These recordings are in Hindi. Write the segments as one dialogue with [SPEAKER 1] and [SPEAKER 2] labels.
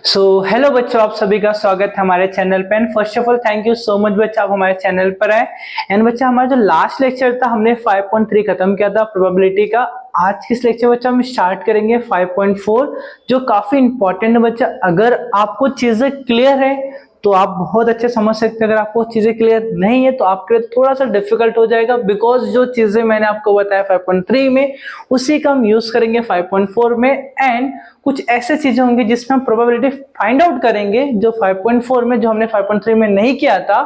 [SPEAKER 1] हेलो बच्चों, आप सभी का स्वागत है हमारे चैनल पे। And first of all thank you so much बच्चा, आप हमारे चैनल पर आए। एंड बच्चा, हमारा जो लास्ट लेक्चर था हमने 5.3 खत्म किया था प्रोबेबिलिटी का। आज किस लेक्चर बच्चा हम स्टार्ट करेंगे 5.4, जो काफी इंपॉर्टेंट है बच्चा। अगर आपको चीजें क्लियर है तो आप बहुत अच्छे समझ सकते हैं, अगर आपको चीजें क्लियर नहीं है तो आपके लिए थोड़ा सा डिफिकल्ट हो जाएगा। बिकॉज जो चीजें मैंने आपको बताया 5.3 में, उसी का हम यूज करेंगे 5.4 में। एंड कुछ ऐसे चीजें होंगी जिसमें हम प्रोबेबिलिटी फाइंड आउट करेंगे जो 5.4 में, जो हमने 5.3 में नहीं किया था।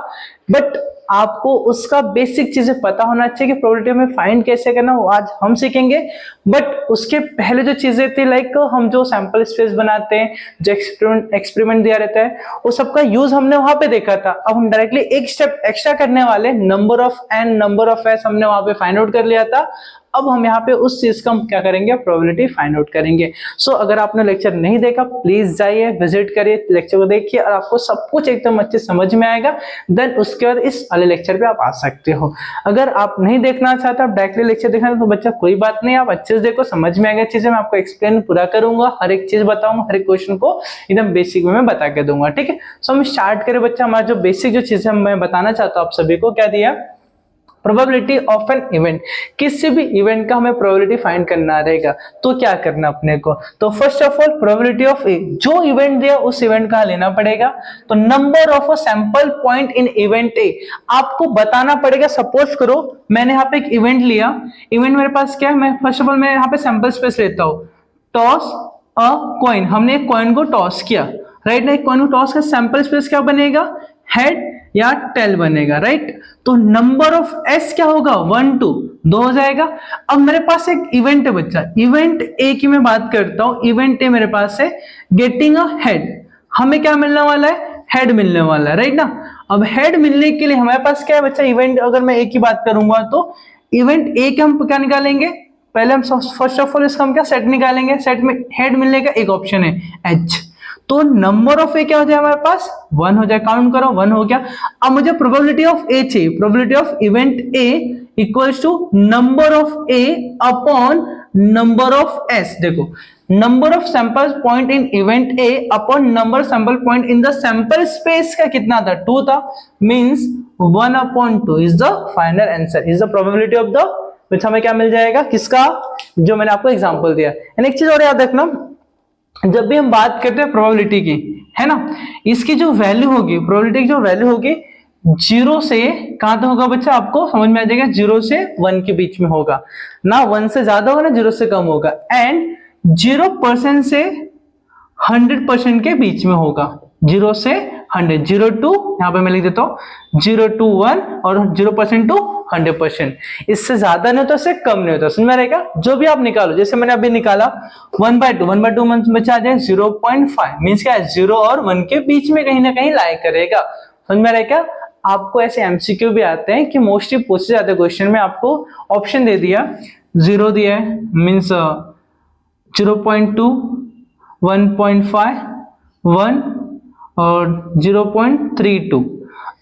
[SPEAKER 1] बट आपको उसका बेसिक चीजें पता होना चाहिए कि प्रोबेबिलिटी में फाइंड कैसे करना, वो आज हम सीखेंगे। बट उसके पहले जो चीजें थी, लाइक हम जो सैंपल स्पेस बनाते हैं, जो एक्सपेरिमेंट दिया रहता है, वो सबका यूज हमने वहां पे देखा था। अब हम डायरेक्टली एक स्टेप एक्स्ट्रा करने वाले, number of N number of S हमने वहां पे फाइंड आउट कर लिया था। अब हम यहाँ पे उस चीज का हम क्या करेंगे, प्रोबेबिलिटी फाइंड आउट करेंगे। अगर आपने लेक्चर नहीं देखा, प्लीज जाइए, विजिट करिए, लेक्चर को देखिए और आपको सब कुछ एकदम अच्छे समझ में आएगा। देन उसके बाद इस वाले लेक्चर पे आप आ सकते हो। अगर आप नहीं देखना चाहते, आप डायरेक्टली लेक्चर देखना तो बच्चा कोई बात नहीं, आप अच्छे से देखो, समझ में आएगा चीजें। मैं आपको एक्सप्लेन पूरा करूंगा, हर एक चीज बताऊंगा, हर एक क्वेश्चन को एकदम बेसिक वे में बता के दूंगा। ठीक है, हम स्टार्ट करें बच्चा। हमारा जो बेसिक जो चीजें मैं बताना चाहता हूँ आप सभी को, क्या दिया, प्रोबेबिलिटी ऑफ एन इवेंट। किसी भी इवेंट का हमें प्रोबेबिलिटी फाइंड करना रहेगा तो क्या करना अपने को, तो first of all probability of A, जो इवेंट दिया उस इवेंट का लेना पड़ेगा। तो number of a sample point in event A, आपको बताना पड़ेगा। सपोज करो मैंने यहाँ पे एक इवेंट लिया, इवेंट मेरे पास क्या है, मैं फर्स्ट ऑफ ऑल मैं यहाँ पे सैंपल स्पेस लेता हूँ। टॉस अ कॉइन, हमने एक कॉइन को टॉस किया, राइट ना। एक कॉइन को टॉस का सैंपल स्पेस क्या बनेगा, हेड या टेल बनेगा, राइट। तो नंबर ऑफ एस क्या होगा, 1 2, 2 हो जाएगा। अब मेरे पास एक इवेंट है बच्चा, इवेंट ए की मैं बात करता हूं। इवेंट ए मेरे पास है गेटिंग अ हेड, हमें क्या मिलने वाला है, हेड मिलने वाला है, राइट ना। अब हेड मिलने के लिए हमारे पास क्या है बच्चा, इवेंट अगर मैं ए की बात करूंगा तो इवेंट ए के हम क्या निकालेंगे, पहले हम फर्स्ट ऑफ ऑल इसका हम क्या सेट निकालेंगे। सेट में हेड मिलने का एक ऑप्शन है एच, तो नंबर ऑफ ए क्या हो जाए हमारे पास, 1 हो जाए। काउंट करो, 1 हो गया। अब मुझे प्रोबेबिलिटी ऑफ ए चाहिए, probability of event A equals to number of A upon number of S. देखो, number of sample point in event A upon number sample point in the sample space का कितना था, 2 था। Means 1 upon 2 is the final answer, is the probability of the, which हमें क्या मिल जाएगा, किसका, जो मैंने आपको एग्जांपल दिया। एक चीज और याद रखना, जब भी हम बात करते हैं प्रोबेबिलिटी की, है ना, इसकी जो वैल्यू होगी, प्रोबेबिलिटी की जो वैल्यू होगी, 0 से कहां तक होगा बच्चा, आपको समझ में आ जाएगा, 0 से 1 के बीच में होगा ना। 1 से ज्यादा होगा ना 0 से कम होगा। एंड 0% से 100% के बीच में होगा, 0 से 100, 0 टू, यहां पे मैं लिख देता हूं 0 टू 1 और 0% टू 100%। इससे ज्यादा नहीं होता, इससे कम नहीं होता। समझ में रहेगा, जो भी आप निकालो, जैसे मैंने अभी निकाला 1/2, 1/2 में बचा जाए 0.5, मीन्स क्या है, 0 और 1 के बीच में कहीं ना कहीं लाई करेगा। समझ में रहेगा। आपको ऐसे एमसीक्यू भी आते हैं कि मोस्टली पूछे जाते हैं क्वेश्चन में, आपको ऑप्शन दे दिया, 0 दिया है मीन्स 0.2, 1.5, 1 और 0.32।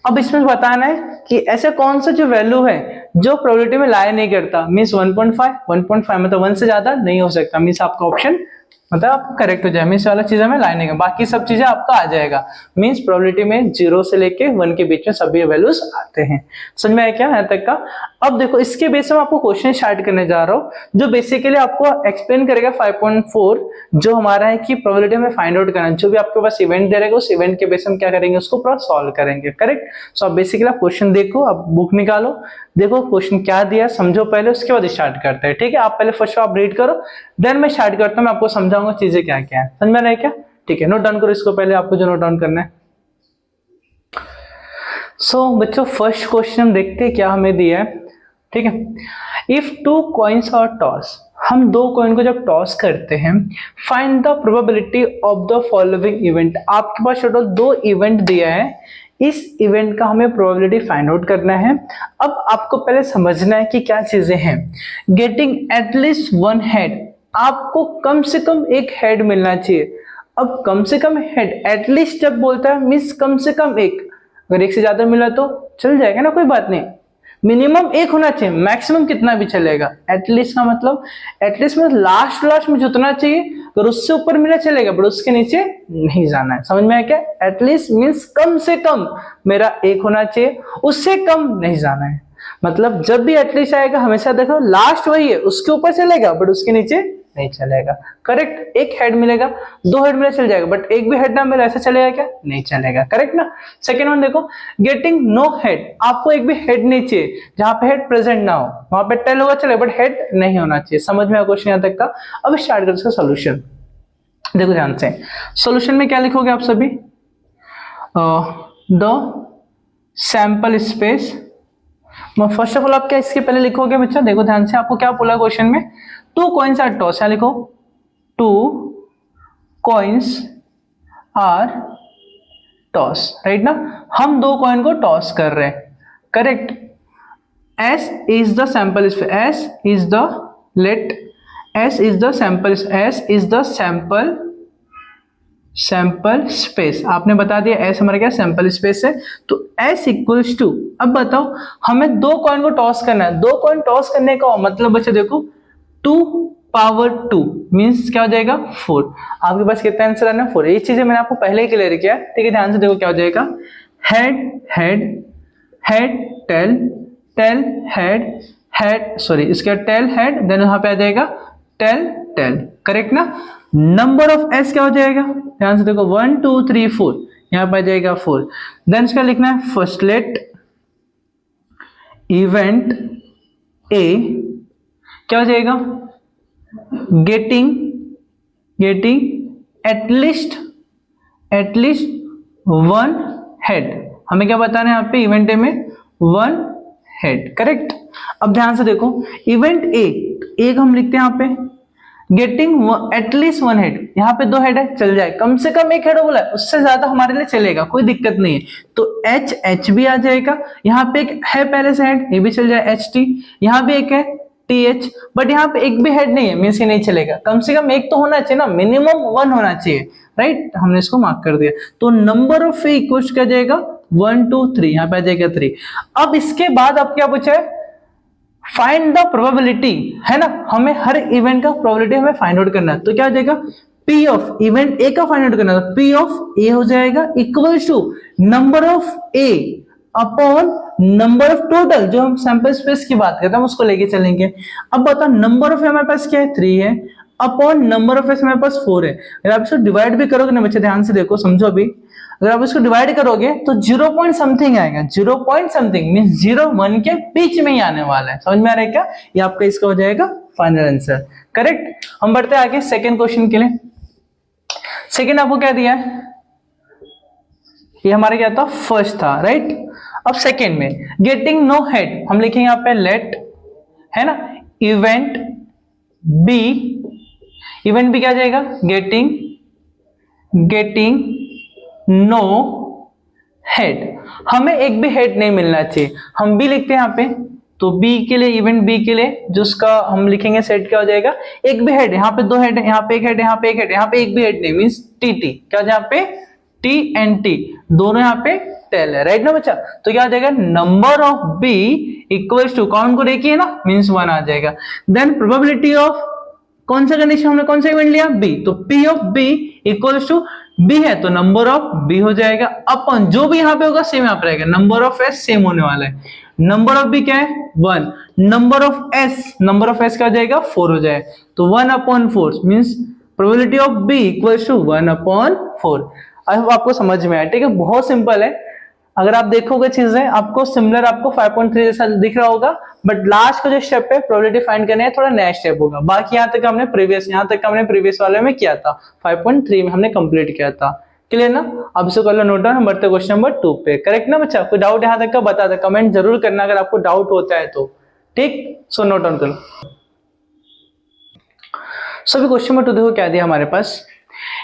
[SPEAKER 1] अब इसमें बताना है कि ऐसे कौन सा जो वैल्यू है जो प्रोबेबिलिटी में लाई नहीं करता। मीन्स 1.5, 1.5 मतलब 1 से ज्यादा नहीं हो सकता। मीन्स आपका ऑप्शन मतलब आपको करेक्ट हो जाए, मीन्स वाला चीज में लाई नहीं कर, बाकी सब चीजें आपका आ जाएगा। मीन्स प्रोबेबिलिटी में 0 से लेके 1 के बीच में सभी वैल्यूज आते हैं। समझ में आया क्या यहाँ तक का। अब देखो, इसके बेस में आपको क्वेश्चन स्टार्ट करने जा रहा हूँ, जो बेसिकली आपको एक्सप्लेन करेगा 5.4, जो हमारा है कि प्रोबेबिलिटी में फाइंड आउट करना। जो भी आपके पास इवेंट दे रहेगा, उस इवेंट के बेस में क्या करेंगे, उसको पूरा सॉल्व करेंगे, करेक्ट। सो अब बेसिकली आप क्वेश्चन देखो, आप बुक निकालो, देखो क्वेश्चन क्या दिया, समझो पहले, उसके बाद स्टार्ट करते हैं। ठीक है, आप पहले फर्स्ट आप रीड करो, देन मैं स्टार्ट करता हूँ, मैं आपको समझाऊंगा चीजें क्या क्या है। समझ में रहे क्या, ठीक है। नोट डाउन करो इसको, पहले आपको जो नोट डाउन करना है। बच्चों, फर्स्ट क्वेश्चन हम देखते हैं क्या हमें दिया है। ठीक है, इफ 2 कॉइन्स आर टॉस, हम 2 कॉइन को जब टॉस करते हैं, find the probability of the following event. आपके पास टोटल 2 इवेंट दिया है, इस इवेंट का हमें प्रोबेबिलिटी फाइंड आउट करना है। अब आपको पहले समझना है कि क्या चीजें हैं। गेटिंग एटलीस्ट 1 हेड, आपको कम से कम एक हेड मिलना चाहिए। अब कम से कम हेड, एटलीस्ट जब बोलता है मीन्स कम से कम एक, अगर एक से ज्यादा मिला तो चल जाएगा ना, कोई बात नहीं। मिनिमम एक होना चाहिए, मैक्सिमम कितना भी चलेगा। एटलीस्ट का मतलब एटलीस्ट में लास्ट में जितना चाहिए, अगर उससे ऊपर मिला चलेगा बट उसके नीचे नहीं जाना है। समझ में आया क्या? एटलीस्ट मीन्स कम से कम मेरा एक होना चाहिए, उससे कम नहीं जाना है। मतलब जब भी एटलीस्ट आएगा हमेशा देखो लास्ट वही है, उसके ऊपर चलेगा बट उसके नीचे नहीं चलेगा। करेक्ट? एक हेड मिलेगा, दो हेड मिले चल जाएगा, बट एक भी हेड ना मिले ऐसा चलेगा क्या? नहीं चलेगा। करेक्ट ना? सेकेंड वन देखो, गेटिंग नो हेड, आपको एक भी हेड नहीं चाहिए, जहां पे हेड प्रेजेंट ना हो वहां पे टेल होगा चलेगा बट हेड नहीं होना चाहिए। समझ में आया क्वेश्चन यहां तक का? अब स्टार्ट करो इसका सोल्यूशन। देखो ध्यान से, सोल्यूशन में क्या लिखोगे आप सभी? The sample space. First of all आप क्या इसके पहले लिखोगे बच्चा? देखो ध्यान से, आपको क्या बोला क्वेश्चन में? 2 coins are tossed, क्या लिखो? 2 coins are tossed, राइट ना? हम 2 कॉइन को टॉस कर रहे हैं। Correct? S is the sample space. S is the let S is the sample. S is the sample space। आपने बता दिया S हमारा क्या सैंपल स्पेस है, तो S इक्वल्स टू, अब बताओ हमें 2 कॉइन को टॉस करना है। 2 कॉइन टॉस करने का मतलब बच्चे देखो 2 पावर 2 मीन्स क्या हो जाएगा? 4। आपके पास कितना आंसर आना है? 4। ये चीजें मैंने आपको पहले ही क्लियर किया है, ठीक है? ध्यान से देखो क्या हो जाएगा? Head head head tail tail head head, sorry इसका टेल हेड, देन यहाँ पे आ जाएगा टेल टेल। करेक्ट ना? नंबर ऑफ एस क्या हो जाएगा? ध्यान से देखो 1 2 3 4, यहाँ पे आ जाएगा 4। देन इसका लिखना है फर्स्ट लेट इवेंट ए क्या हो जाएगा? Getting at least 1 head. हमें क्या बताना है यहाँ पे? इवेंट ए में 1 हेड। करेक्ट? अब ध्यान से देखो इवेंट ए, एक हम लिखते हैं यहाँ पे गेटिंग एटलीस्ट 1 हेड, यहाँ पे 2 हेड है चल जाए, कम से कम 1 हेड बोला है, उससे ज्यादा हमारे लिए चलेगा, कोई दिक्कत नहीं है। तो एच भी आ जाएगा, यहाँ पे एक है पहले से हेड, ये भी चल जाए एच टी, यहाँ भी एक है टी एच, बट यहाँ पे एक भी हेड नहीं है मीन्स ये नहीं चलेगा। कम से कम एक तो होना चाहिए ना, मिनिमम 1 होना चाहिए, राइट? हमने इसको मार्क कर दिया। तो नंबर ऑफ ए इक्वल्स क्या जाएगा? 1 2 3, यहाँ पे आ जाएगा 3। अब इसके बाद अब क्या पूछा है? फाइंड द प्रोबेबिलिटी, है ना? हमें हर इवेंट का प्रोबेबिलिटी हमें फाइंड आउट करना है। तो क्या हो जाएगा? पी ऑफ इवेंट ए का फाइंड आउट करना है, पी ऑफ ए हो जाएगा equals to number of A upon number of total, जो हम सैंपल स्पेस की बात करते हैं उसको लेके चलेंगे। अब बताओ नंबर ऑफ हमारे पास क्या है? 3 है, अपॉन नंबर ऑफ एस हमारे पास 4 है। अगर आप इसको डिवाइड भी करोगे ना बच्चे, ध्यान से देखो समझो अभी, अगर आप इसको डिवाइड करोगे तो 0 पॉइंट समथिंग आएगा, 0 पॉइंट समथिंग मींस 0 1 के बीच में ही आने वाला है। समझ में आ रहा है क्या? ये आपका इसका हो जाएगा फाइनल आंसर। करेक्ट? हम बढ़ते हैं आगे सेकंड क्वेश्चन के लिए। सेकंड आपको क्या दिया है? ये हमारा क्या था? फर्स्ट था, राइट? अब सेकंड में गेटिंग नो हेड, हम लिखेंगे यहाँ पे लेट, है ना? इवेंट बी क्या जाएगा? Getting no head. हमें एक भी हेड नहीं मिलना चाहिए, हम बी लिखते हैं यहाँ पे। तो बी के लिए, इवेंट बी के लिए जो उसका हम लिखेंगे सेट क्या हो जाएगा? एक भी हेड, यहाँ पे 2 हेड है, यहाँ पे एक हेड, यहाँ पे एक हेड, यहाँ पे एक भी हेड नहीं मीन्स टी टी, क्या यहाँ पे? टी एंड टी दोनों यहाँ पे टेल है, राइट ना बच्चा? तो क्या आ जाएगा? Number of B equals to, count को देखिए ना, मीन्स 1 आ जाएगा। देन प्रोबेबिलिटी ऑफ, कौन सा कंडीशन हमने कौन सा इवेंट लिया? बी, तो P of B equals to B है तो नंबर ऑफ बी हो जाएगा, अपन जो भी यहाँ पे होगा सेम यहाँ पे रहेगा, नंबर ऑफ एस सेम होने वाला है। नंबर ऑफ बी क्या है? 1। नंबर ऑफ एस क्या हो जाएगा? 4 हो जाए, तो 1/4 means probability of B equals to 1/4। I hope आपको समझ में आया, ठीक है? बहुत सिंपल है। अगर आप देखोगे चीजें आपको सिमिलर, आपको 5.3 जैसा दिख रहा होगा, बट लास्ट का जो स्टेप है प्रोबेबिलिटी फाइंड करने है, थोड़ा नया स्टेप होगा। बाकी यहाँ तक हमने प्रीवियस वाले में किया था, 5.3 में हमने कंप्लीट किया था। क्लियर ना? अब इसको कर लो नोट डाउन। हम बढ़ते हैं क्वेश्चन नंबर 2 पे। करेक्ट ना बच्चा? कोई डाउट यहाँ तक का बता दे, कमेंट जरूर करना अगर आपको डाउट होता है तो, ठीक? सो नोट डाउन करो। सो क्वेश्चन नंबर 2 देखो क्या दिया हमारे पास।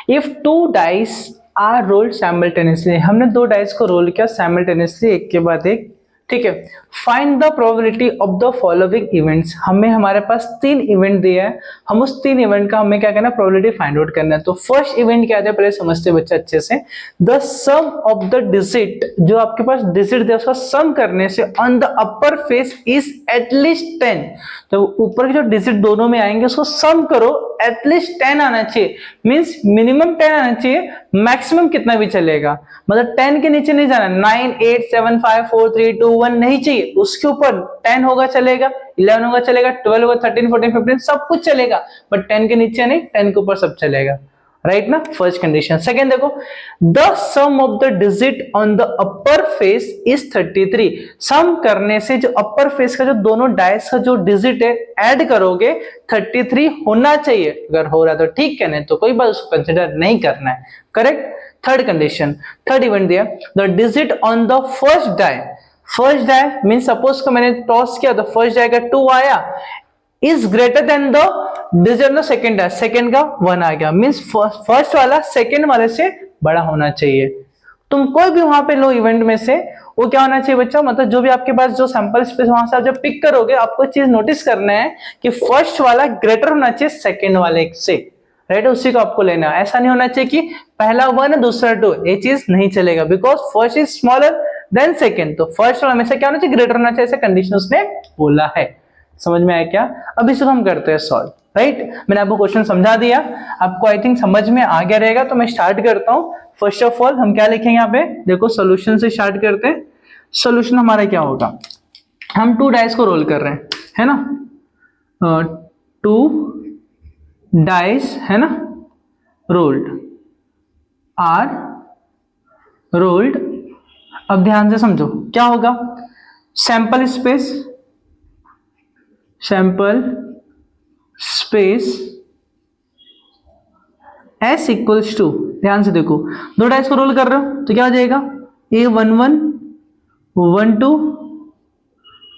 [SPEAKER 1] If 2 dice are rolled simultaneously, हमने 2 डाइस को रोल किया साइमल्टेनियसली, एक के बाद एक, ठीक है। Find the probability of the following events, हमें हमारे पास 3 इवेंट दिया है, हम उस 3 इवेंट का हमें क्या करना है, प्रोबेबिलिटी फाइंड आउट करना है। तो फर्स्ट इवेंट क्या है पहले समझते हैं बच्चे अच्छे से। The sum of the digit, जो आपके पास डिजिट दिया उसका सम करने से on the upper face is at least 10, तो ऊपर के जो डिजिट दोनों में आएंगे उसको सम करो, एटलीस्ट 10 आना चाहिए, मींस मिनिमम 10 आना चाहिए, मैक्सिमम कितना भी चलेगा, मतलब 10 के नीचे नहीं जाना, 9 8 7 5 4 3 2 1 नहीं चाहिए, उसके ऊपर 10 होगा चलेगा, 11 होगा चलेगा, 12 होगा, 13 14 15 सब कुछ चलेगा, बट 10 के नीचे नहीं, 10 के ऊपर सब चलेगा, राइट ना, फर्स्ट कंडीशन। सेकेंड देखो, the sum of the digit on the upper face is 33, sum करने से जो अपर फेस का जो दोनों डाइस का जो डिजिट है ऐड करोगे 33 होना चाहिए, अगर हो रहा है तो ठीक है, नहीं तो कोई बात उसको कंसिडर नहीं करना है, correct. Third condition, third event दिया, the digit on the first die mean suppose को मैंने टॉस किया तो फर्स्ट डाई का 2 आया, is greater than the digit on the second die, second का 1 आ गया, मींस फर्स्ट वाला सेकंड वाले से बड़ा होना चाहिए। तुम कोई भी वहां पे लो इवेंट में से वो क्या होना चाहिए बच्चा, मतलब जो भी आपके पास जो सैंपल स्पेस वहां से आप जब पिक करोगे आपको चीज नोटिस करना है कि फर्स्ट वाला ग्रेटर होना चाहिए सेकंड वाले से, राइट, उसी को आपको लेना है। ऐसा नहीं होना चाहिए कि पहला 1 है दूसरा 2, ये चीज नहीं चलेगा, because first is smaller than second, तो फर्स्ट वाला हमेशा क्या होना चाहिए, ग्रेटर होना चाहिए, ऐसे कंडीशन उसने बोला है। समझ में आया क्या? अब इसको हम करते हैं सॉल्व, राइट। मैंने आपको क्वेश्चन समझा दिया, आपको आई थिंक समझ में आ गया रहेगा, तो मैं स्टार्ट करता हूं। फर्स्ट ऑफ ऑल हम क्या लिखेंगे यहाँ पे, देखो सोल्यूशन से स्टार्ट करते हैं। सोल्यूशन हमारा क्या होगा, हम 2 डाइस को रोल कर रहे हैं, है ना, 2 डाइस है ना, रोल्ड आर रोल्ड। अब ध्यान से समझो क्या होगा, sample space S equals to, ध्यान से देखो 2 डाइस को रोल कर रहे हो तो क्या हो जाएगा, A11 12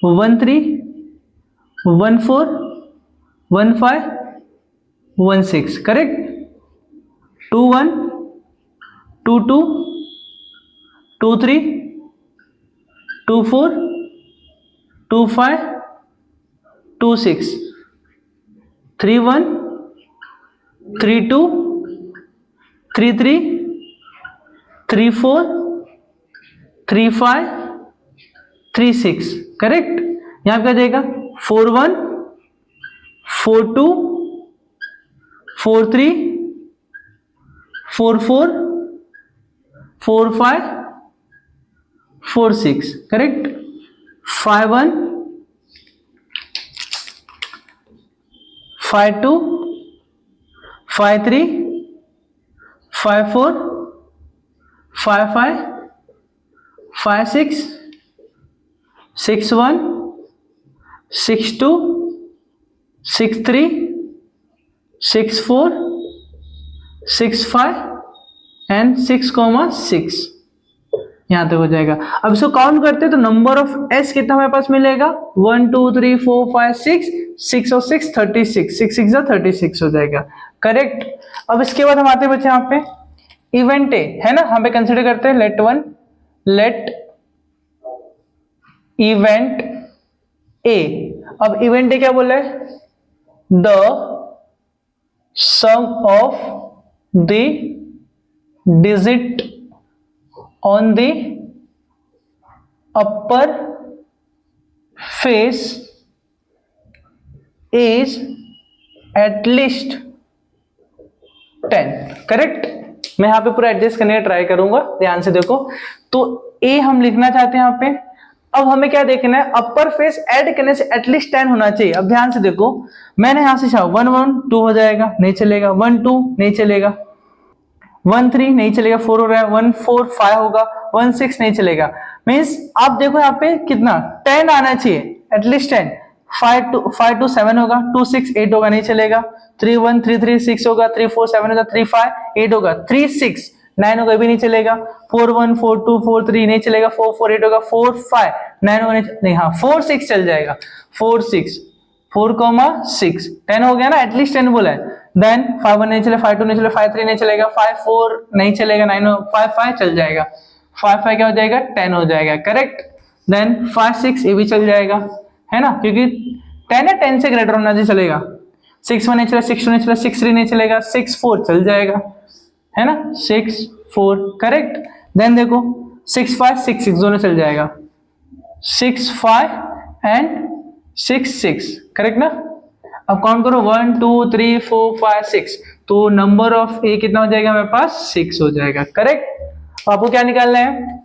[SPEAKER 1] 13 14 15 16, करेक्ट। 21 22 23 24 25 26 31 32 33 34 35 36, करेक्ट। यहां पे आ जाएगा 41 42 43 44 45 46, करेक्ट। 51 52 53 54 55 56 61 62 63 64 65 एंड 6,6, यहां तक हो जाएगा। अब इसको काउंट करते हैं तो नंबर ऑफ एस कितना हमारे पास मिलेगा, 1 2 3 4 5 6, 6 और 6 36, 6 6 36 हो जाएगा, करेक्ट। अब इसके बाद हम आते हैं बच्चे यहाँ पे इवेंट ए, है ना, यहाँ पे कंसिडर करते हैं लेट इवेंट ए। अब इवेंट ए क्या बोला है, the sum of the digit on the upper face is at least 10, correct. मैं यहां पे पूरा एडजस्ट करने का ट्राई करूंगा, ध्यान से देखो। तो ए हम लिखना चाहते हैं यहाँ पे, अब हमें क्या देखना है, अपर फेस ऐड करने से एटलीस्ट 10 होना चाहिए। अब ध्यान से देखो, मैंने यहां से 1 1 2 हो जाएगा, नहीं चलेगा, 1 2 नहीं चलेगा, 1 3 नहीं चलेगा, 4 हो रहा है, 1 4 5 होगा, 1 6 नहीं चलेगा। मींस आप देखो यहाँ पे कितना 10 आना चाहिए, एटलीस्ट 10। 5 2 7 होगा, 2 6 8 होगा, नहीं चलेगा। 3 1 3 3 6 होगा, 3 4 7 होगा, 3 5 8 होगा, 3 6 9 होगा, भी नहीं चलेगा। 4 1 4 2 4 3 नहीं चलेगा, 4 4 8 होगा, 4 5 9 होगा, नहीं, हाँ 4 6 चल जाएगा, 4 6 4,6 10 हो गया ना, एटलीस्ट 10 बोला है। देन 5 1 नहीं चलेगा, 5 2 नहीं चलेगा, 5 3 नहीं चलेगा, 5 4 नहीं चलेगा, 9 5 5 चल जाएगा, 5 5 क्या हो जाएगा, 10 हो जाएगा, करेक्ट। देन 5 6 ये भी चल जाएगा, है ना, क्योंकि 10 है, 10 से ग्रेटर होना चाहिए, चलेगा। 6 1 नहीं चला, 6 2 नहीं चला, 6 3 नहीं चलेगा, 6 4 चल जाएगा, है ना, 6 4 करेक्ट। देन देखो 6 5 6 6 दोनों चल जाएगा, 6 5 एंड 6 6 करेक्ट ना। अब काउंट करो 1 2 3 4 5 6, तो नंबर ऑफ ए कितना हो जाएगा मेरे पास, 6 हो जाएगा, करेक्ट। आपको क्या निकालना है,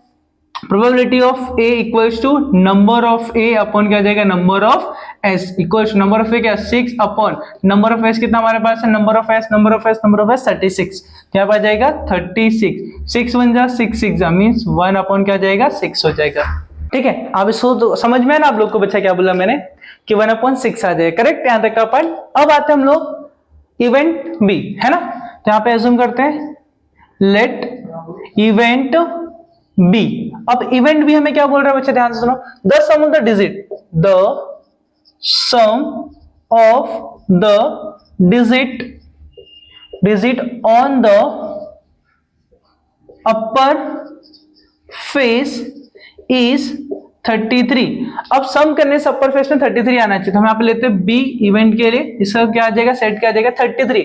[SPEAKER 1] probability of A equals to number of A upon क्या जाएगा, number of S equals number of A क्या, 6 अपॉन नंबर ऑफ एस कितना हमारे पास है, number of S number of S number of S 36, क्या आ जाएगा 36, 6 1 जा 6 6 जा मींस 1 अपॉन क्या जाएगा 6 हो जाएगा, ठीक है। अब इसको तो समझ में है ना आप लोग को, बच्चा क्या बोला मैंने कि 1/6 आ जाएगा, करेक्ट, यहां तक का पॉइंट। अब आते हैं हम लोग इवेंट बी, है ना, तो यहां पे अज्यूम करते हैं लेट इवेंट बी। अब इवेंट बी हमें क्या बोल रहा है बच्चा, ध्यान से सुनो, the sum of the digit, the sum of the digit on the upper face is 33। अब सम करने से अपर फेस में 33 आना चाहिए, तो हम यहाँ पे लेते हैं बी इवेंट के लिए, इसका क्या आ जाएगा, सेट क्या आ जाएगा 33।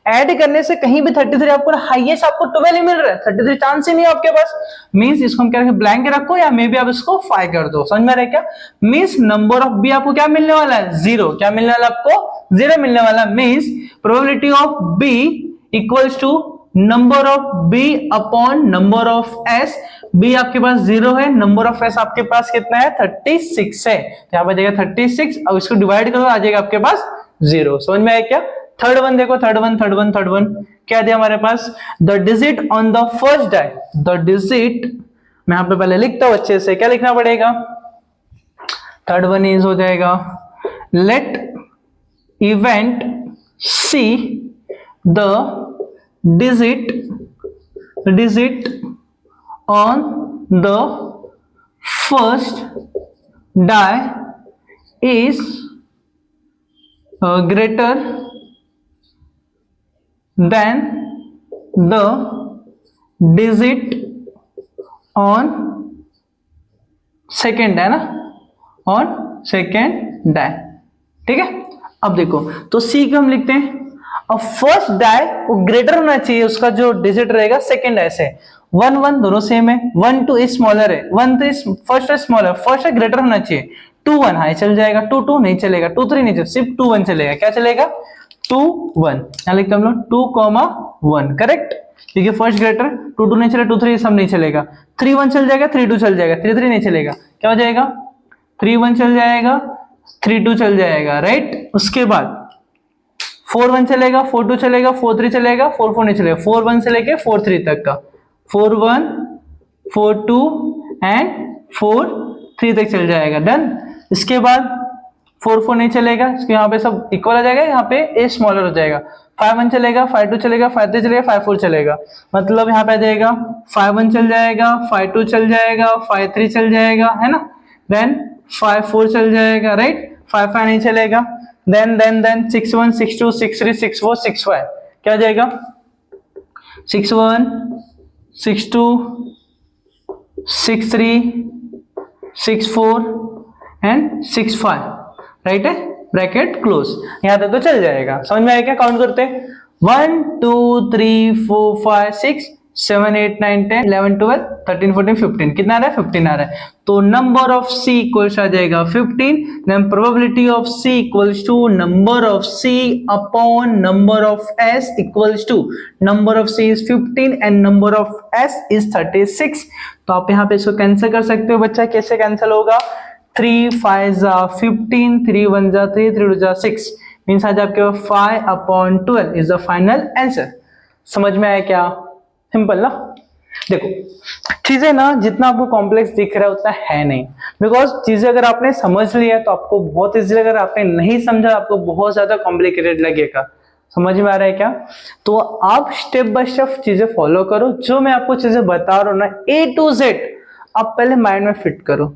[SPEAKER 1] ऐड करने से कहीं भी 33 आपको हाईएस्ट आपको 12 ही मिल रहा है, 33 चांस ही नहीं है आपके पास, मींस इसको हम क्या रखें, ब्लैंक रखो या मे बी आप इसको 5 कर दो, समझ में आ रहा है क्या, मींस नंबर ऑफ बी आपको क्या मिलने वाला है, 0, क्या मिलने वाला आपको 0 मिलने वाला, means probability of B equals to number of B upon number of S. B आपके पास 0 है, नंबर ऑफ एस आपके पास कितना है 36 है, यहां पर जाएगा 36, अब इसको डिवाइड करो आ जाएगा आपके पास 0, समझ में आया क्या। थर्ड वन देखो, थर्ड वन क्या दिया हमारे पास, the digit on the first die, the digit, मैं यहां पे पहले लिखता हूं अच्छे से, क्या लिखना पड़ेगा, थर्ड वन इज हो जाएगा let event C the digit on the first die is greater than the digit on second है ना, on second die, ठीक है। अब देखो तो सी को हम लिखते हैं, अब फर्स्ट डाई वो ग्रेटर होना चाहिए, उसका जो डिजिट रहेगा सेकंड डाई से, 1 1 दोनों सेम है, 1 2 इज स्मॉलर है, 1 3 फर्स्ट है स्मॉलर, फर्स्ट है ग्रेटर होना चाहिए, 2 1 हाई चल जाएगा, 2 2 नहीं चलेगा, 2 3 नहीं चलेगा, सिर्फ 2 1 चलेगा, क्या चलेगा 2 1, यहां लिखते हम लोग 2 1 करेक्ट, क्योंकि फर्स्ट ग्रेटर, 2 2 नहीं चलेगा, 2 3 सब नहीं चलेगा, 3 1 चल जाएगा, 3 2 चल जाएगा, 3 3 नहीं चलेगा, क्या हो जाएगा 3 1 चल जाएगा, 3 2 चल जाएगा, राइट। उसके बाद 4 1 चलेगा, 4 2 चलेगा, 4 3 चलेगा, 4 4 नहीं चलेगा, 4 1 से लेके 4 3 तक का, 4 1 4 2 एंड 4 3 तक चल जाएगा, डन। इसके बाद 4 4 नहीं चलेगा, इसके यहाँ पे सब इक्वल आ जाएगा, यहाँ पे ए स्मॉलर हो जाएगा, 5 1 चलेगा, 5 2 चलेगा, 5 3 चलेगा, 5 4 चलेगा, मतलब यहाँ पे आ जाएगा 5 1 चल जाएगा, 5 2 चल जाएगा, 5 3 चल जाएगा, है ना, देन 5 4 चल जाएगा, राइट, 5 5 नहीं चलेगा, देन 6 1 6 2 6 3 6 4 6 5, क्या हो जाएगा 6 1 6 2 6 3 6 4 एंड 6 5, राइट है, ब्रैकेट क्लोज, यहां तक तो चल जाएगा, समझ में आया क्या। काउंट करते हैं 1 2 3 4 5 6 7 8 9 10 11 12 13 14 15, कितना आ रहा है 15 आ रहा है, तो नंबर ऑफ सी इक्वल्स आ जाएगा 15, then probability of C equals to number of C upon number of S equals to number of C is 15 and number of S is 36। तो आप यहाँ पे इसको कैंसिल कर सकते हो बच्चा, कैसे कैंसिल होगा, 3 5 जा 15, 3 1 जा 3, 3 2 जा 6, मींस आज आपके 5/12 इज द फाइनल आंसर। समझ में आया क्या, सिंपल ना। देखो चीजें ना जितना आपको कॉम्प्लेक्स दिख रहा है उतना है नहीं, बिकॉज चीजें अगर आपने समझ लिया तो आपको बहुत इजी, अगर आपने नहीं समझा आपको बहुत ज्यादा कॉम्प्लिकेटेड लगेगा। समझ में आ रहा है क्या, तो आप स्टेप बाय स्टेप चीजें फॉलो करो, जो मैं आपको चीजें बता रहा हूं ना A to Z आप पहले माइंड में फिट करो,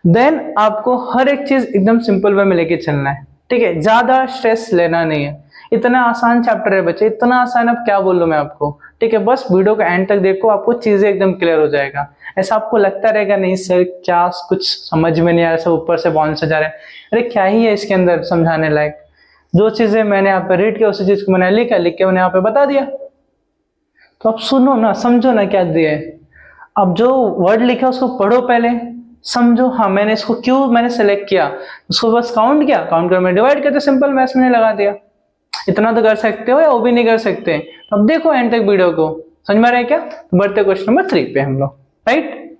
[SPEAKER 1] देन आपको हर एक चीज एकदम सिंपल वे में लेके चलना है, ठीक है, ज्यादा स्ट्रेस लेना नहीं है। इतना आसान चैप्टर है बच्चे, इतना आसान, अब क्या बोलूं मैं आपको। ठीक है, बस वीडियो को एंड तक देखो, आपको चीजें एकदम क्लियर हो जाएगा। ऐसा आपको लगता रहेगा नहीं सर क्या कुछ समझ में नहीं आ रहा, सब ऊपर से बाउंस जा रहा है, अरे क्या ही है इसके अंदर समझाने लायक। जो चीजें मैंने यहाँ पे रीड किया उसी चीज को मैंने लिख के मैंने यहाँ पे बता दिया। तो अब सुनो ना, समझो ना क्या दिया है। अब जो वर्ड लिखा उसको पढ़ो, पहले समझो, हाँ मैंने इसको क्यों मैंने सेलेक्ट किया, उसको बस काउंट किया, काउंट कर मैं डिवाइड करते सिंपल मैथ्स मैंने लगा दिया। इतना तो कर सकते हो या वो भी नहीं कर सकते। अब देखो एंड तक वीडियो को, समझ में आ रहा है क्या। तो बढ़ते क्वेश्चन नंबर 3 पे हम लोग, राइट।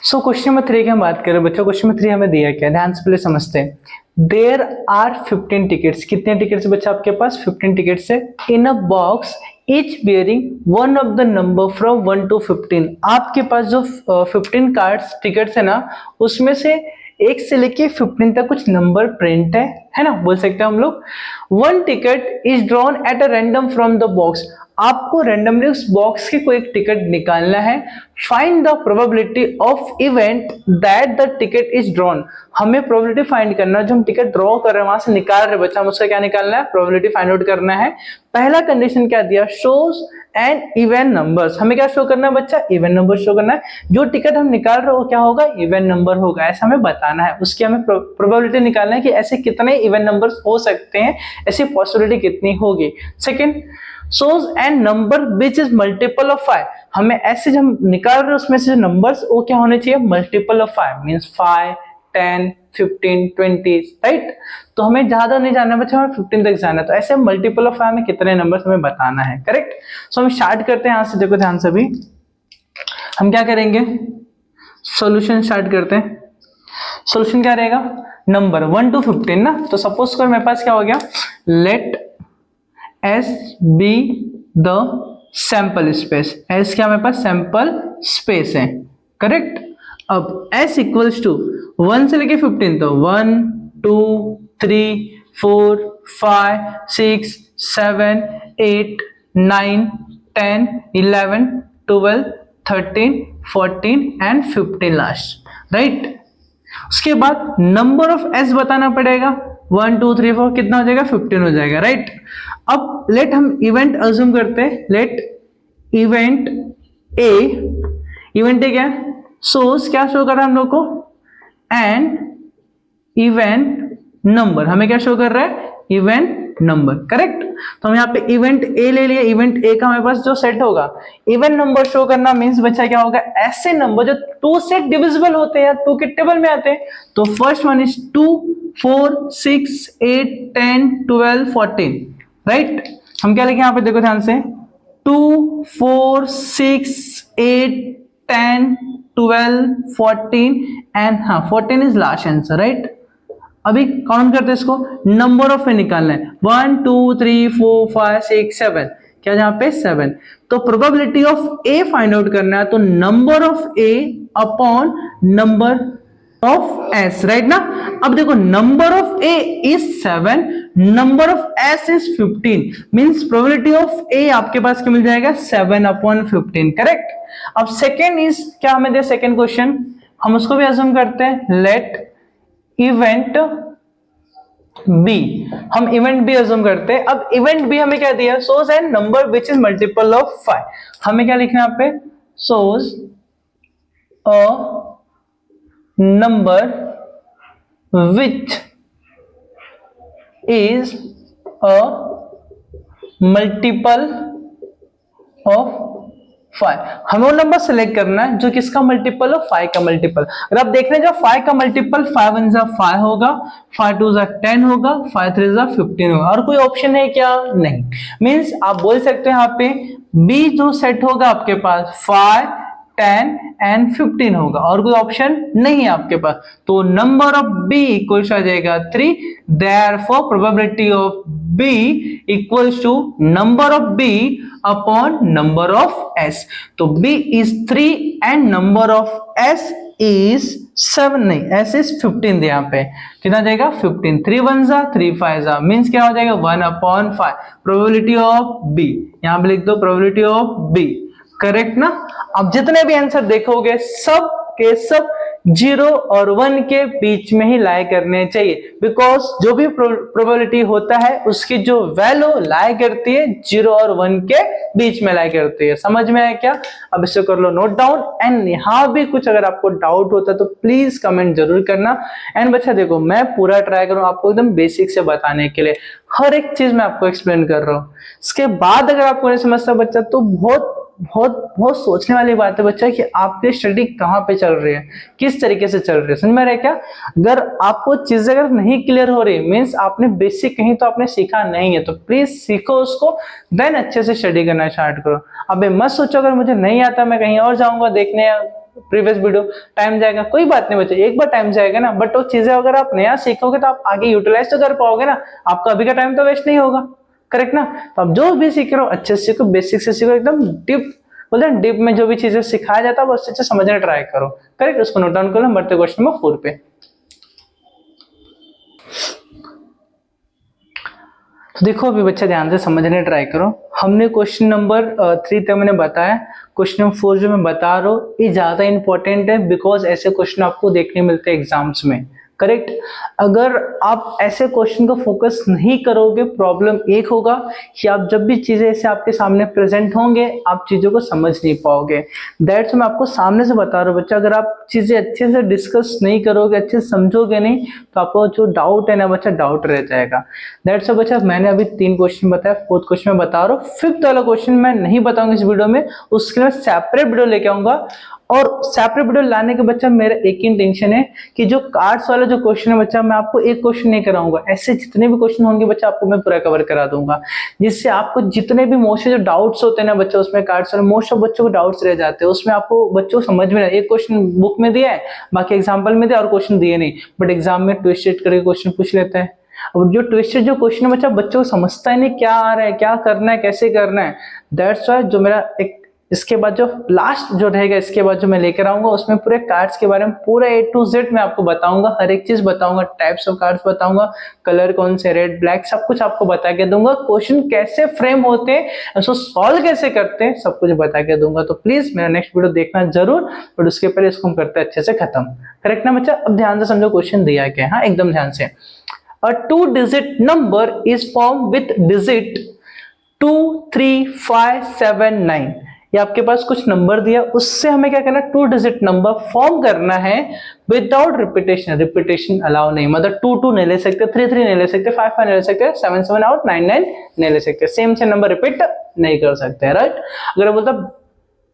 [SPEAKER 1] सो क्वेश्चन नंबर 3 की हम बात करें बच्चों, क्वेश्चन नंबर 3 हमें दिया क्या, ध्यान से पहले समझते हैं। देयर आर 15 टिकट्स, कितने टिकट्स बच्चा आपके पास, 15 टिकट्स है, in a box each bearing one of the number from 1 to 15। आपके पास जो 15 कार्ड्स टिकट्स है ना, उसमें से 1 से लेके 15 तक कुछ नंबर प्रिंट है ना, बोल सकते हैं हम लोग। One ticket is drawn at a random from the box, आपको रैंडमली उस बॉक्स की कोई एक टिकट निकालना है। Find the probability of event that the ticket is drawn, हमें प्रोबेबिलिटी फाइंड करना है, जो हम टिकट ड्रॉ कर रहे हैं वहां से निकाल रहे हैं बच्चा, हम उसका क्या निकालना है, प्रोबेबिलिटी फाइंड आउट करना है। पहला कंडीशन क्या दिया, शोज एंड इवन नंबर्स, हमें क्या शो करना है बच्चा, इवन नंबर शो करना है। जो टिकट हम निकाल रहे हो क्या होगा, इवन नंबर होगा, ऐसा हमें बताना है। उसकी हमें प्रोबेबिलिटी निकालना है कि ऐसे कितने इवन नंबर्स हो सकते हैं, ऐसी पॉसिबिलिटी कितनी होगी। Second, shows and number which is multiple of 5, हमें ऐसे जब हम निकाल रहे हैं उसमें से नंबर्स वो क्या होने चाहिए, मल्टीपल ऑफ 5, मींस 5, 10, 15, 20, राइट। तो हमें ज्यादा नहीं जाना बच्चा, हमें 15 तक जाना है। तो ऐसे मल्टीपल ऑफ 5 में कितने नंबर्स हमें बताना है, करेक्ट। सो हम स्टार्ट करते हैं यहां से, देखो ध्यान से भी हम क्या करेंगे, सॉल्यूशन स्टार्ट करते हैं। सॉल्यूशन क्या रहेगा, नंबर 1 to 15 ना। तो सपोज कर मेरे पास क्या हो गया, let S be the sample space, S क्या मेरे पास सैंपल स्पेस है, करेक्ट। अब S इक्वल्स टू 1 से लेके 15, तो 1 2 3 4 5 6 7 8 9 10 11 12 13 14 एंड 15 लास्ट, राइट। उसके बाद नंबर ऑफ एस बताना पड़ेगा, 1 2 3 4 कितना हो जाएगा, 15 हो जाएगा, राइट। अब लेट हम इवेंट अज्यूम करते हैं, let event A, event A क्या, सोर्स क्या शो कर रहा है हम लोग को, एंड इवेंट नंबर, हमें क्या शो कर रहा है, इवेंट नंबर, करेक्ट। तो हम यहाँ पे इवेंट ए ले लिए, इवेंट ए का हमारे पास जो सेट होगा, इवेंट नंबर शो करना मींस बच्चा क्या होगा, ऐसे नंबर जो 2 से डिविजिबल होते हैं, 2 के टेबल में आते हैं। तो फर्स्ट वन इज 2 4 6 8 10 12 14, राइट। हम क्या लिखे यहाँ पे, देखो ध्यान से, 2 4 6 8 10 12 14 एंड हाँ 14 इज लास्ट आंसर, राइट। अभी काउंट करते हैं इसको, नंबर ऑफ ए निकालना है, 1 2 3 4 5 6 7, क्या जहां पे 7। तो probability of A find out करना है, तो number of A upon number of S, right ना। अब देखो number of A is 7, number of S is 15, means probability of A आपके पास क्या मिल जाएगा, 7/15, करेक्ट। अब सेकेंड इज क्या हमें दे, सेकेंड क्वेश्चन हम उसको भी अज्यूम करते हैं, लेट इवेंट बी, हम इवेंट बी अज्यूम करते हैं। अब इवेंट बी हमें क्या दिया, source and number which is multiple of 5, हमें क्या लिखना है यहाँ पे, source a number which is a multiple of 5, हमें वो नंबर सेलेक्ट करना है जो किसका मल्टीपल हो, 5 का मल्टीपल। अगर आप देख रहे हैं जो 5 का मल्टीपल 5 1 जा 5 होगा, 5 2 जा 10 होगा, 5 3 जा 15 होगा, और कोई ऑप्शन है क्या, नहीं। मींस आप बोल सकते हैं यहाँ पे बी जो सेट होगा आपके पास 5 10 एंड 15 होगा, और कोई ऑप्शन नहीं है आपके पास। तो नंबर ऑफ बी इक्वल्स आ जाएगा 3, therefore probability of B equals to number of B upon number of S. तो b is 3 and number of s is 7, नहीं s is 15 दे, यहाँ पे कितना जाएगा 15, 3 1 जा 3 5 जा, मींस क्या हो जाएगा 1/5, प्रोबेबिलिटी ऑफ b, यहाँ पे लिख दो प्रोबेबिलिटी ऑफ b, करेक्ट ना। अब जितने भी आंसर देखोगे सब के सब 0 और 1 के बीच में ही लाई करने चाहिए, बिकॉज जो भी प्रोबेबिलिटी होता है उसकी जो वैल्यू लाई करती है 0 और 1 के बीच में लाई करती है। समझ में आया क्या? अब इसे कर लो नोट डाउन। एंड यहाँ भी कुछ अगर आपको डाउट होता है तो प्लीज कमेंट जरूर करना। एंड बच्चा देखो, मैं पूरा ट्राई करूँ आपको एकदम बेसिक से बताने के लिए, हर एक चीज मैं आपको एक्सप्लेन कर रहा हूँ। इसके बाद अगर आपको नहीं समझता बच्चा तो बहुत बहुत बहुत सोचने वाली बात है बच्चा कि आपकी स्टडी कहाँ पे चल रही है, किस तरीके से चल रही है। समझ में आ रहा है क्या? अगर आपको चीजें अगर नहीं क्लियर हो रही मीन्स आपने बेसिक कहीं तो आपने सीखा नहीं है, तो प्लीज सीखो उसको, देन अच्छे से स्टडी करना स्टार्ट करो। अबे मत सोचो अगर मुझे नहीं आता मैं कहीं और जाऊंगा देखने प्रीवियस वीडियो, टाइम जाएगा। कोई बात नहीं बच्चे, एक बार टाइम जाएगा ना, बट वो चीजें अगर आप नया सीखोगे तो आप आगे यूटिलाइज तो कर पाओगे ना, आपका अभी का टाइम तो वेस्ट नहीं होगा। करेक्ट ना? तो आप जो भी सीख रहे हो अच्छे से सीखो, बेसिक से सीखो, एकदम डीप बोलते हैं डीप में जो भी चीजें सिखाया जाता है वो अच्छे से समझने ट्राई करो। करेक्ट? उसको नोट डाउन करो। बढ़ते क्वेश्चन नंबर 4 पे। तो देखो अभी बच्चा ध्यान से समझने ट्राई करो। हमने क्वेश्चन नंबर 3 तक मैंने बताया, क्वेश्चन नंबर 4 जो मैं बता रहा हूँ ये ज्यादा इंपॉर्टेंट है, बिकॉज ऐसे क्वेश्चन आपको देखने मिलते हैं एग्जाम्स में। करेक्ट? अगर आप ऐसे क्वेश्चन को फोकस नहीं करोगे, प्रॉब्लम एक होगा कि आप जब भी चीजें ऐसे आपके सामने प्रेजेंट होंगे आप चीजों को समझ नहीं पाओगे। दैट्स मैं आपको सामने से बता रहा हूँ बच्चा, अगर आप चीजें अच्छे से डिस्कस नहीं करोगे, अच्छे से समझोगे नहीं, तो आपको जो डाउट है ना बच्चा, डाउट रह जाएगा। दैट्स बच्चा मैंने अभी 3 क्वेश्चन बताया, 4th क्वेश्चन मैं बता रहा हूँ। 5th वाला क्वेश्चन मैं नहीं बताऊंगा इस वीडियो में, उसके लिए सेपरेट वीडियो लेके आऊंगा। और सेपरेट वीडियो लाने के बच्चा मेरा एक ही इंटेंशन है कि जो कार्ड्स वाला जो क्वेश्चन है बच्चा, मैं आपको एक क्वेश्चन नहीं कराऊंगा, ऐसे जितने भी क्वेश्चन होंगे बच्चा आपको मैं पूरा कवर करा दूंगा, जिससे आपको जितने भी मोस्ट जो डाउट्स होते हैं ना बच्चा, उसमें कार्ड्स वाले मोस्ट ऑफ बच्चों को डाउट्स रह जाते हैं, उसमें आपको बच्चों को समझ में एक क्वेश्चन बुक में दिया है, बाकी एग्जाम्पल में दिया और क्वेश्चन दिए नहीं, बट एग्जाम में ट्विस्टेड करके क्वेश्चन पूछ लेता है। अब जो ट्विस्टेड जो क्वेश्चन है बच्चा, बच्चों को समझता ही नहीं क्या आ रहा है, क्या करना है, कैसे करना है। दैट्स व्हाई जो मेरा एक इसके बाद जो लास्ट जो रहेगा, इसके बाद जो मैं लेकर आऊंगा उसमें पूरे कार्ड्स के बारे में पूरा A to Z मैं आपको बताऊंगा, हर एक चीज बताऊंगा, टाइप्स ऑफ कार्ड्स बताऊंगा, कलर कौन से, रेड ब्लैक, सब कुछ आपको बता के दूंगा, क्वेश्चन कैसे फ्रेम होते हैं, उसको सॉल्व कैसे करते हैं, सब कुछ बता के दूंगा। तो प्लीज मेरा नेक्स्ट वीडियो देखना जरूर, बट उसके पहले इसको हम करते हैं अच्छे से खत्म। करेक्ट ना बच्चा? अब ध्यान से समझो क्वेश्चन दिया क्या है, हाँ एकदम ध्यान से। A 2-digit number is formed with digit 2, 3, 5, 7, 9। ये आपके पास कुछ नंबर दिया, उससे हमें क्या करना है, 2 डिजिट नंबर फॉर्म करना है विदाउट रिपीटेशन। रिपीटेशन अलाउ नहीं, मतलब 2, 2 नहीं ले सकते, 3, 3 नहीं ले सकते, 5, 5 नहीं ले सकते, 7, 7 आउट, 9, 9 नहीं ले सकते, सेम से नंबर रिपीट नहीं कर सकते। राइट? अगर बोलता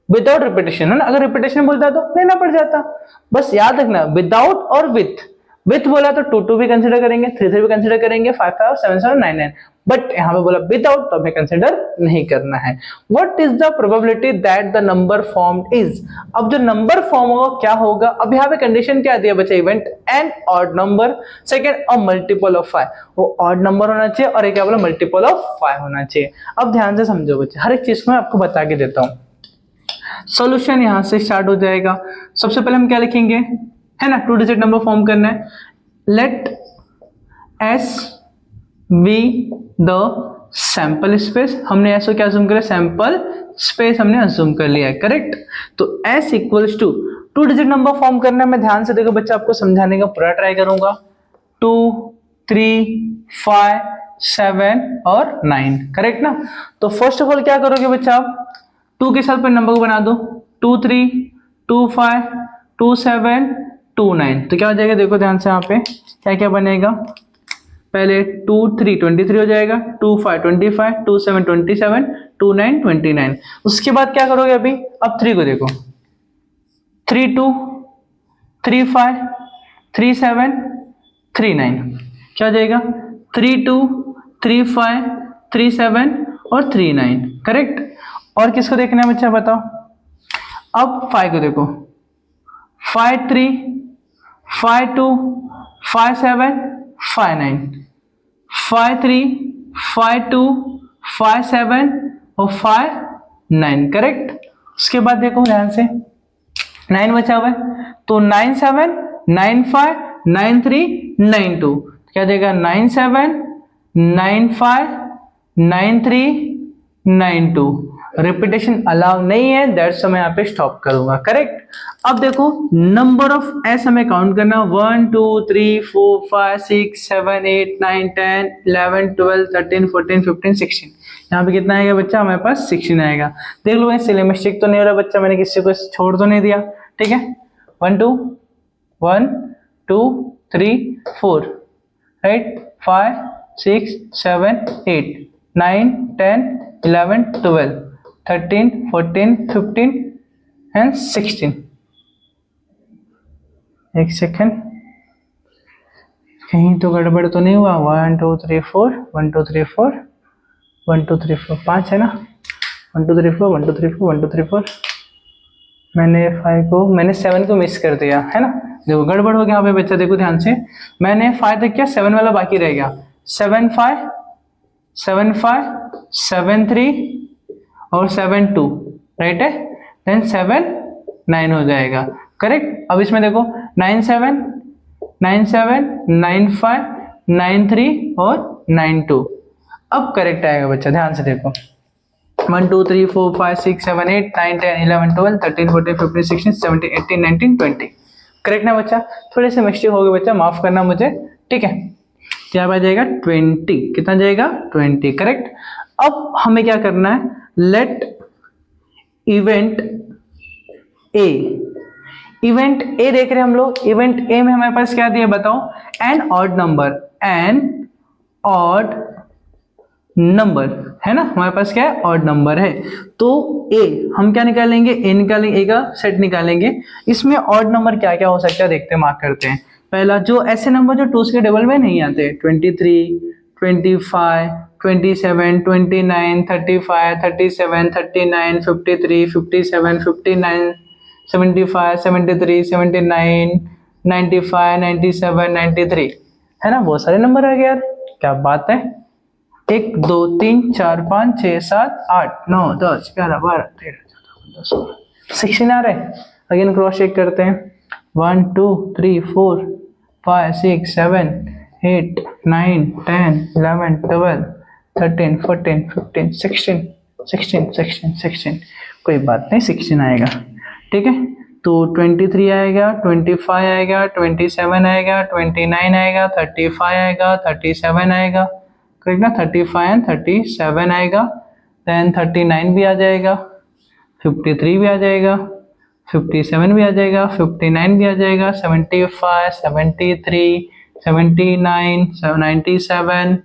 [SPEAKER 1] विदाउट रिपीटेशन है ना, अगर रिपीटेशन बोलता है तो लेना पड़ जाता। बस याद रखना विदाउट और विथ बोला तो 2, 2 भी कंसिडर करेंगे, 3, 3 भी कंसिडर करेंगे, 5, 5, 7, 7, 9, 9, बट यहाँ पे बोला विदाउट तो हमें कंसिडर नहीं करना है। What is the probability that the number formed is. अब जो नंबर फॉर्म होगा क्या होगा, अब यहाँ पे कंडीशन क्या दिया बच्चा, event an odd number, second a multiple of 5, वो ऑड नंबर होना चाहिए और एक क्या बोला, मल्टीपल ऑफ 5 होना चाहिए। अब ध्यान से समझो बच्चे, हर एक चीज को मैं आपको बता के देता हूँ। सॉल्यूशन यहां से स्टार्ट हो जाएगा। सबसे पहले हम क्या लिखेंगे, है ना, 2 डिजिट नंबर फॉर्म करना है। Let S be the sample space, हमने एस को क्या अज्यूम करा, सैंपल स्पेस हमने अज्यूम कर लिया है। करेक्ट? तो S equals to 2 digit number form करना है। मैं ध्यान से देखो बच्चा आपको समझाने का पूरा ट्राई करूंगा। 2, 3, 5, 7 और 9। करेक्ट ना? तो फर्स्ट ऑफ ऑल क्या करोगे बच्चा, आप 2 के साथ पर नंबर को बना दो, 2, 3, 2, 5, 2, 7, 2, 9। तो क्या हो जाएगा, देखो ध्यान से यहाँ पे क्या क्या बनेगा। पहले 2, 3 23 हो जाएगा, 2, 5 25, 2, 7 27, 2, 9 29। उसके बाद क्या करोगे अभी, अब 3 को देखो, 3, 2, 3, 5, 3, 7, 3, 9। क्या हो जाएगा, 3, 2, 3, 5, 3, 7 और 3, 9। करेक्ट? और किसको देखना है बच्चा बताओ, अब 5 को देखो, 5, 3, 5, 2, 5, 7, 5, 9, 5, 3, 5, 2, 5, 7 और 5, 9। करेक्ट? उसके बाद देखो ध्यान से 9 बचा हुआ है, तो 9, 7, 9, 5, 9, 3, 9, 2। क्या देगा, 9, 7, 9, 5, 9, 3, 9, 2। रिपीटेशन अलाउ नहीं है, दैट्स मैं यहाँ पे स्टॉप करूंगा। करेक्ट। अब देखो नंबर ऑफ एस हमें काउंट करना, 1 2 3 4 5 6 7 8 9 10 11 12 13 14 15 16। यहाँ पे कितना आएगा बच्चा, हमारे पास 16 आएगा। देख लो इसलिए मिस्टेक तो नहीं हो रहा बच्चा, मैंने किसी को छोड़ तो नहीं दिया। ठीक है, 1 2 1 2 3 4 राइट, 5 6 7 8 9 10 11 12 13 14 15 एंड 16। एक सेकेंड, कहीं तो गड़बड़ तो नहीं हुआ। 1 2 3 4 1 2 3 4 1 2 3 4 5 है ना, 1 2 3 4 1 2 3 4 1 2 3 4। मैंने 7 को मिस कर दिया है ना, देखो गड़बड़ हो गया यहाँ पे बच्चा। देखो ध्यान से, मैंने 5 तक किया, 7 वाला बाकी रह गया। 7 5 7 5 7 3 और 7 2 राइट है, देन 7 9 हो जाएगा। करेक्ट। अब इसमें देखो 9 7 9 7 9 5 9 3 और 9 2। अब करेक्ट आएगा बच्चा, ध्यान से देखो 1 2 3 4 5 6 7 8 9 10 11 12 13 14 15 16 17 18 19 20। करेक्ट ना बच्चा, थोड़े से मिस्टेक हो गए बच्चा, माफ करना मुझे। ठीक है, क्या आ जाएगा 20, कितना जाएगा 20। करेक्ट। अब हमें क्या करना है, let event A, event A देख रहे हैं हम लोग। इवेंट ए में हमारे पास क्या दिया बताओ, an odd number, an odd number है ना, हमारे पास क्या है ऑड नंबर है। तो ए हम क्या निकालेंगे, ए निकालेंगे, ए का सेट निकालेंगे। इसमें ऑड नंबर क्या क्या हो सकता है देखते हैं, मार्क करते हैं। पहला जो ऐसे नंबर जो 2 के डबल में नहीं आते, 23 25 27 29 35 37 39 53 57 59 75 73 79 95 97 93 है ना, बहुत सारे नंबर आ गए यार, क्या बात है। 1 2 3 4 5 6 7 8 9 10 11 12 13 14 15 16 आ रहे हैं। अगेन क्रॉस चेक करते हैं, 1 2 3 4 5 6 7 8 9 10 11 12 13 14 15 16 16 16 16। कोई बात नहीं, 16 आएगा। ठीक है, तो 23 आएगा, 25 आएगा, 27 आएगा, 29 आएगा, 35 आएगा, 37 आएगा। करेक्ट ना, 35 एंड 37 आएगा, देन 39 भी आ जाएगा, 53 भी आ जाएगा, 57 भी आ जाएगा, 59 भी आ जाएगा, 75 73 79 97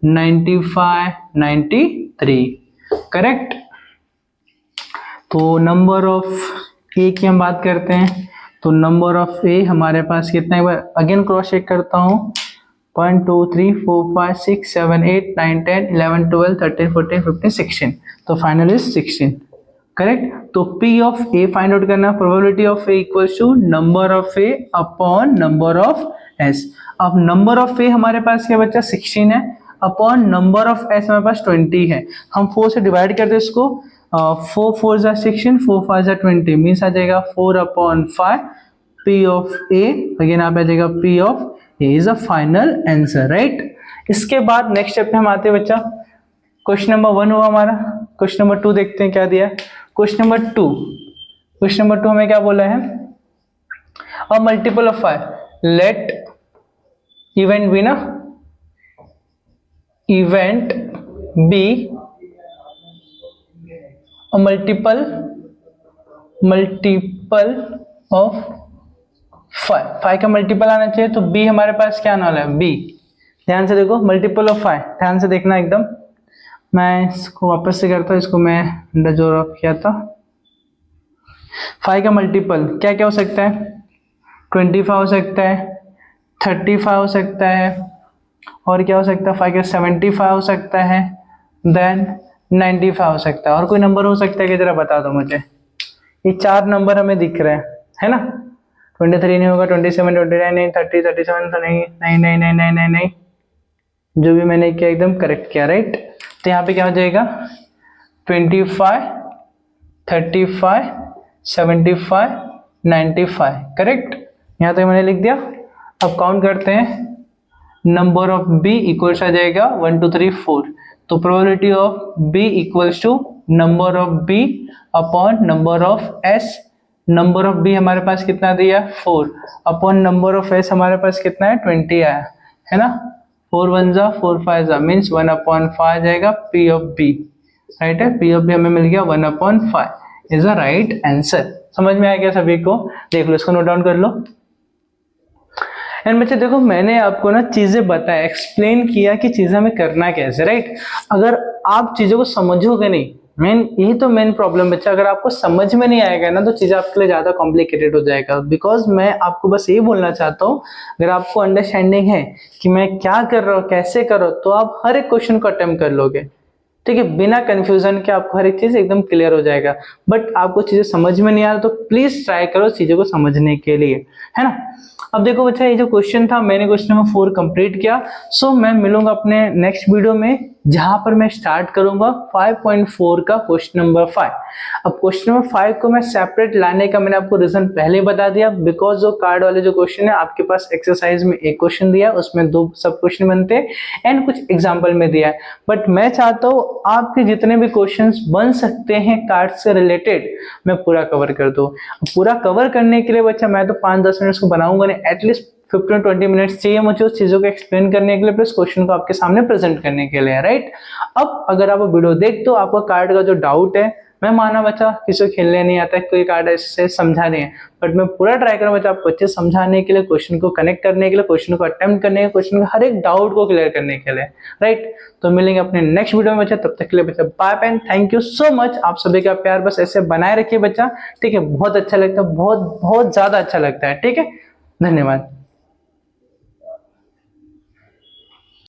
[SPEAKER 1] 95 93। करेक्ट। तो नंबर ऑफ ए की हम बात करते हैं, तो नंबर ऑफ ए हमारे पास कितना है, अगेन क्रॉस चेक करता हूँ, 1 2 3 4 5 6 7 8 9 10 11 12 13 14 15 16। तो फाइनल इज 16। करेक्ट। तो P of A find out करना, probability of A equals to number of A upon number of S। अब नंबर ऑफ A हमारे पास क्या बच्चा 16 है, अपॉन नंबर ऑफ S हमारे पास 20 है। हम 4 से डिवाइड करते हैं इसको, 4 4 जा 16, 4 5 जा 20, मीन्स आ जाएगा 4 upon 5 P of A। Again आप आ जाएगा P of A is a final answer, right. इसके बाद नेक्स्ट स्टेप पे हम आते हैं बच्चा, क्वेश्चन नंबर 1 हुआ हमारा। क्वेश्चन नंबर 2 देखते हैं क्या दिया है। क्वेश्चन नंबर 2, क्वेश्चन नंबर 2 हमें क्या बोला है, a multiple of 5, let event B ना, event B a multiple of 5 का मल्टीपल आना चाहिए, तो बी हमारे पास क्या आने वाला है, बी। ध्यान से देखो, मल्टीपल ऑफ 5, ध्यान से देखना एकदम। मैं इसको वापस से करता हूँ, इसको मैं अंडर जो रख किया था। 5 का मल्टीपल क्या क्या हो सकता है, 25 हो सकता है, 35 हो सकता है, और क्या हो सकता है 5 का 75 हो सकता है, देन 95 हो सकता है। और कोई नंबर हो सकता है कि जरा बता दो मुझे। ये 4 नंबर हमें दिख रहे हैं, है ना। 23 नहीं होगा, 27 29 नहीं, 30 37 तो नहीं, नहीं नहीं नहीं नहीं नहीं नहीं, जो भी मैंने किया एकदम करेक्ट किया, राइट। तो यहाँ पे क्या हो जाएगा 25 35 75 95, करेक्ट। यहाँ तक मैंने लिख दिया। अब काउंट करते हैं, नंबर ऑफ बी इक्वल्स आ जाएगा 1 2 3 4। तो probability of B equals to number of B upon number of S. Number of B हमारे पास कितना दिया 4 अपॉन नंबर ऑफ एस हमारे पास कितना है 20 आया है ना। 4 1 जा 4 5 जा मीन्स 1/5 आ जाएगा पी ऑफ बी। राइट है, पी ऑफ बी हमें मिल गया 1/5 इज अ राइट आंसर। समझ में आ गया सभी को? देख लो, इसको नोट डाउन कर लो। एंड बच्चे देखो, मैंने आपको ना चीजें बताया, एक्सप्लेन किया कि चीजें हमें करना कैसे। राइट, अगर आप चीजों को समझोगे नहीं, मेन यही तो मेन प्रॉब्लम बच्चा, अगर आपको समझ में नहीं आएगा ना तो चीजें आपके लिए ज्यादा कॉम्प्लिकेटेड हो जाएगा। बिकॉज मैं आपको बस ये बोलना चाहता हूँ, अगर आपको अंडरस्टैंडिंग है कि मैं क्या कर रहा हूँ, कैसे कर रहा हूँ, तो आप हर एक क्वेश्चन को अटेम्प्ट कर लोगे। ठीक है, बिना कंफ्यूजन के आपको हर एक चीज एकदम क्लियर हो जाएगा। बट आपको चीजें समझ में नहीं आ रहा तो प्लीज ट्राई करो चीजों को समझने के लिए, है ना। अब देखो बच्चा, ये जो क्वेश्चन था मैंने क्वेश्चन नंबर 4 कंप्लीट किया। सो मैं मिलूंगा अपने नेक्स्ट वीडियो में, जहां पर मैं स्टार्ट करूंगा 5.4 का क्वेश्चन नंबर 5। अब क्वेश्चन नंबर 5 को मैं सेपरेट लाने का मैंने आपको रीजन पहले बता दिया, बिकॉज जो कार्ड वाले जो क्वेश्चन है आपके पास एक्सरसाइज में एक क्वेश्चन दिया है, उसमें 2 सब क्वेश्चन बनते हैं एंड कुछ एग्जाम्पल में दिया है। बट मैं चाहता हूँ आपके जितने भी क्वेश्चंस बन सकते हैं कार्ड से रिलेटेड, मैं पूरा कवर कर दूं। पूरा कवर करने के लिए बच्चा मैं तो 5-10 मिनट्स को बनाऊंगा नहीं, एटलीस्ट 15-20 मिनट्स चाहिए मुझे उस चीजों को एक्सप्लेन करने के लिए, प्लस क्वेश्चन को आपके सामने प्रेजेंट करने के लिए। राइट, अब अगर आप वीडियो देखते हो, आपको कार्ड का जो डाउट है, मैं माना बच्चा किसी को खेलने नहीं आता है, कोई कार्ड ऐसे समझा नहीं है, बट मैं पूरा ट्राई करूँ बच्चा आपको अच्छे समझाने के लिए, क्वेश्चन को कनेक्ट करने के लिए, क्वेश्चन को अटेम्प्ट करने के लिए, क्वेश्चन का हर एक डाउट को क्लियर करने के लिए। राइट, तो मिलेंगे अपने नेक्स्ट वीडियो में बच्चा, तब तक के लिए बच्चा bye bye, thank you so much. आप सभी का प्यार बस ऐसे बनाए रखिए बच्चा, ठीक है, बहुत अच्छा लगता है, बहुत बहुत ज्यादा अच्छा लगता है। ठीक है, धन्यवाद।